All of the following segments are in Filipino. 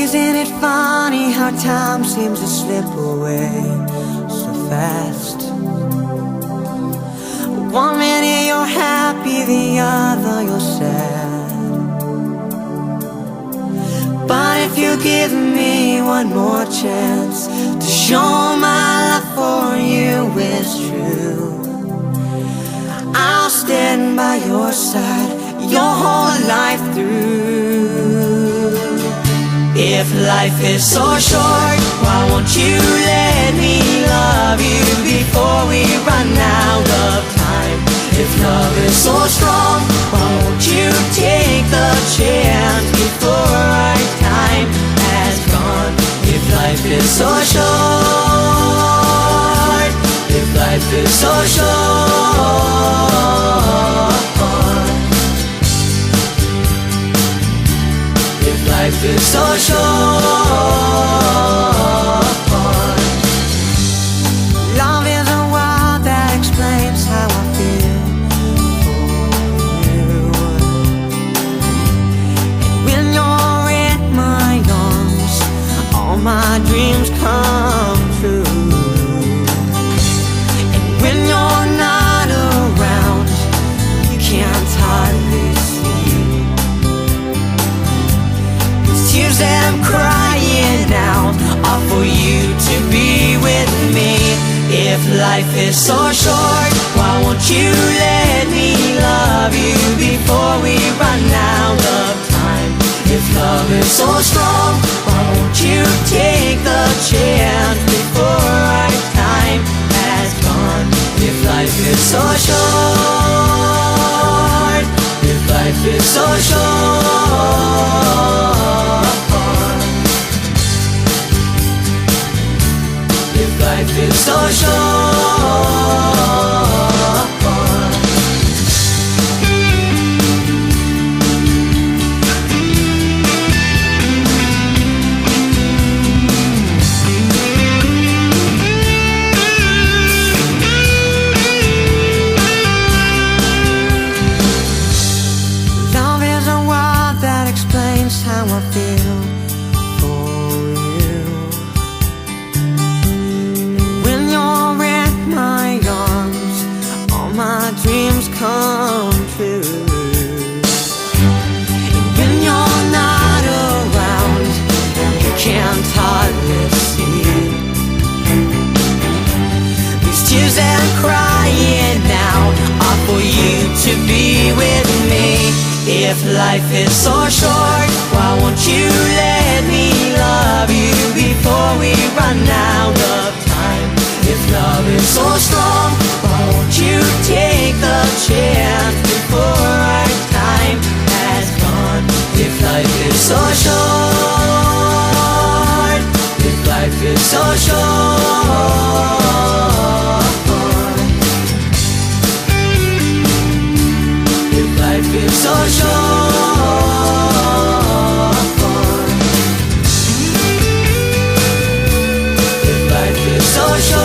Isn't it funny how time seems to slip away so fast? One minute you're happy, the other you're sad. But if you give me one more chance to show my love for you is true, I'll stand by your side your whole life through. If life is so short, why won't you let me love you before we run out of time? If love is so strong, why won't you take the chance before our time has gone? If life is so short, if life is so short, life is so short. Love is a word that explains how I feel for you. And when you're in my arms, all my dreams come true. And when you're not around, you can't hardly see. Tears that I'm crying out are for you to be with me. If life is so short, why won't you let me love you before we run out of time? If love is so strong, why won't you take the chance before our time has gone? If life is so short, if life is so short, life is so short. Love is a word that explains how I feel for you. My dreams come true. And when you're not around, you can't hardly see. These tears that I'm crying now are for you to be with me. If life is so short, why won't you let me love you before we run out of time? If love is so strong, why won't you take the chance before our time has gone? If life is so short, if life is so short, if life is so short, if life is so short.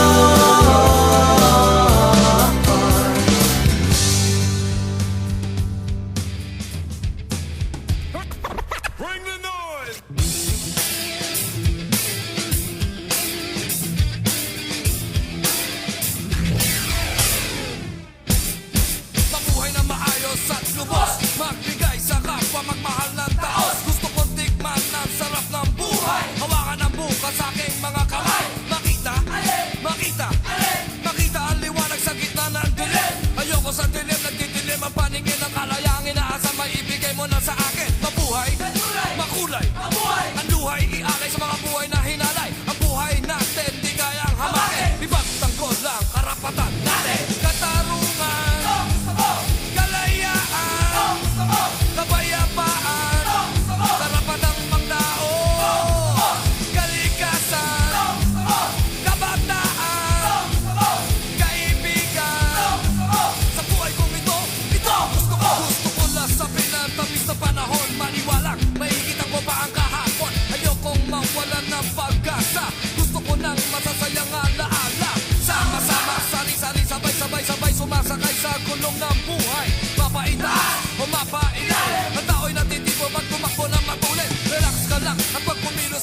Ang tao'y natitibo pag tumakbo ng matuloy. Relax ka lang at pag pumilo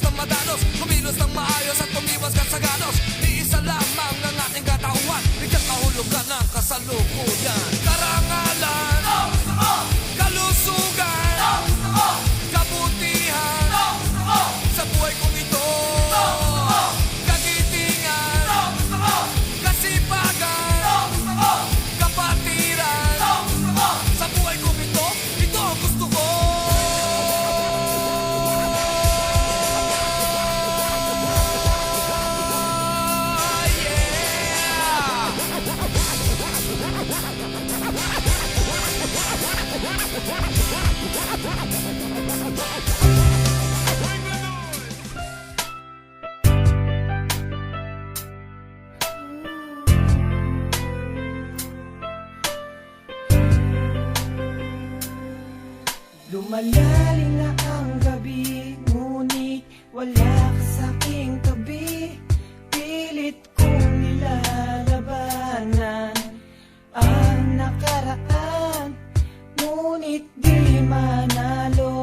Lumalalim na ang gabi, ngunit wala ka sa'king tabi. Pilit kong nilalabanan ang nakaraan, ngunit di manalo.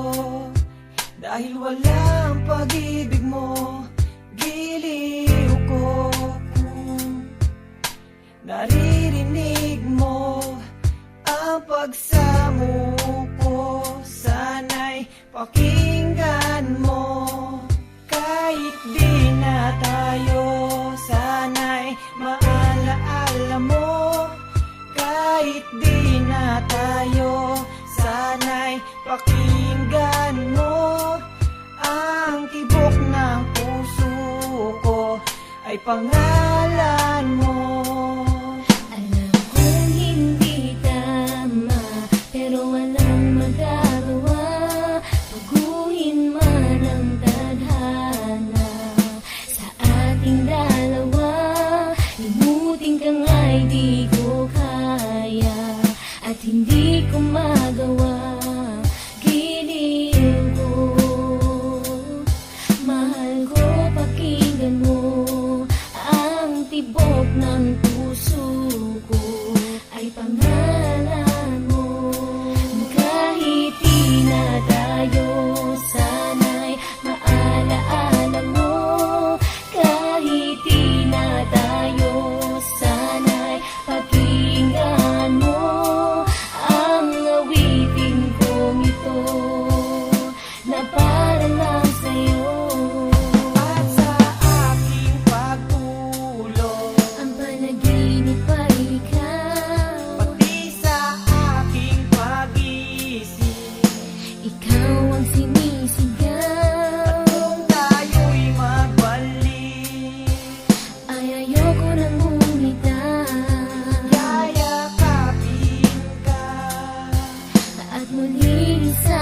Dahil walang pag-ibig mo, giliw ko. Naririnig mo ang pagsamo ko, sana'y pakinggan mo. Kahit di na tayo, sana'y maalaala mo. Kahit di na tayo, sana'y pakinggan mo. Ang tibok ng puso ko ay pangalan mo. Alam kong hindi tama, pero walang magagawa. Baguhin man ang tadhana sa ating dalawa. Limutin ka nga'y di ko kaya, at hindi ko magawa. Giliw ko, mahal ko, pakinggan mo. Ang tibok ng puso ko ay pangalan mo. Kahit di na tayo, sana'y maalaala mo. Kahit di na tayo, sana'y pakinggan mo. Ang awitin kong ito na para lang sa'yo. At sa aking pagtulog, Ang panaginip ay ikaw, pati sa aking pag-isip. ikaw ang sinisigaw. Kung tayo'y magbalik, Ay ayoko nang bumitaw, yayakapin ka. at muling isa